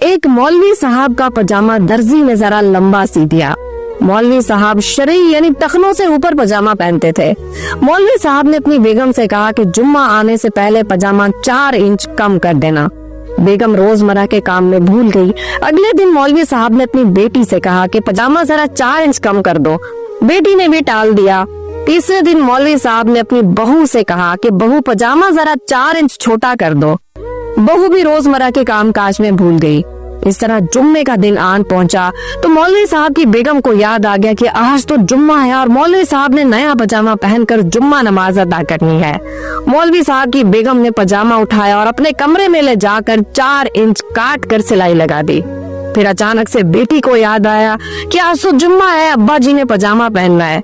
ایک مولوی صاحب کا پاجامہ درزی نے ذرا لمبا سی دیا۔ مولوی صاحب شرعی یعنی ٹخنوں سے اوپر پاجامہ پہنتے تھے۔ مولوی صاحب نے اپنی بیگم سے کہا کہ جمعہ آنے سے پہلے پاجامہ 4 انچ کم کر دینا۔ بیگم روزمرہ کے کام میں بھول گئی۔ اگلے دن مولوی صاحب نے اپنی بیٹی سے کہا کہ پاجامہ ذرا 4 انچ کم کر دو۔ بیٹی نے بھی ٹال دیا۔ تیسرے دن مولوی صاحب نے اپنی بہو سے کہا کہ بہو پاجامہ ذرا 4 انچ چھوٹا کر دو۔ بہو بھی روزمرہ کے کام کاج میں بھول گئی۔ اس طرح جمعے کا دن آن پہنچا تو مولوی صاحب کی بیگم کو یاد آ گیا کہ آج تو جمعہ ہے اور مولوی صاحب نے نیا پاجامہ پہن کر جمعہ نماز ادا کرنی ہے۔ مولوی صاحب کی بیگم نے پاجامہ اٹھایا اور اپنے کمرے میں لے جا کر 4 انچ کاٹ کر سلائی لگا دی۔ پھر اچانک سے بیٹی کو یاد آیا کہ آج تو جمعہ ہے، ابا جی نے پاجامہ پہننا ہے۔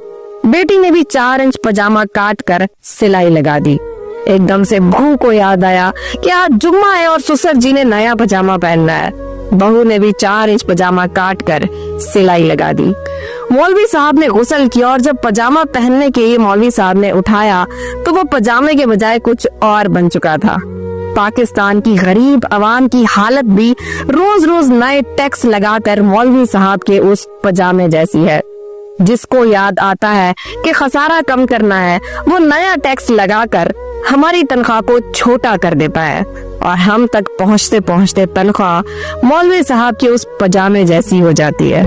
بیٹی نے بھی 4 انچ پاجامہ کاٹ کر سلائی لگا دی۔ ایک دم سے بہو کو یاد آیا کہ آج جمعہ ہے اور سسر جی نے نیا پاجامہ پہننا ہے۔ بہو نے بھی 4 انچ پاجامہ کاٹ کر سلائی لگا دی۔ مولوی صاحب نے غسل کیا اور جب پاجامہ پہننے کے لیے مولوی صاحب نے اٹھایا تو وہ پاجامے کے بجائے کچھ اور بن چکا تھا۔ پاکستان کی غریب عوام کی حالت بھی روز روز نئے ٹیکس لگا کر مولوی صاحب کے اس پاجامے جیسی ہے۔ جس کو یاد آتا ہے کہ خسارہ کم کرنا ہے، وہ نیا ٹیکس لگا کر ہماری تنخواہ کو چھوٹا کر دیتا ہے اور ہم تک پہنچتے پہنچتے تنخواہ مولوی صاحب کے اس پاجامے جیسی ہو جاتی ہے۔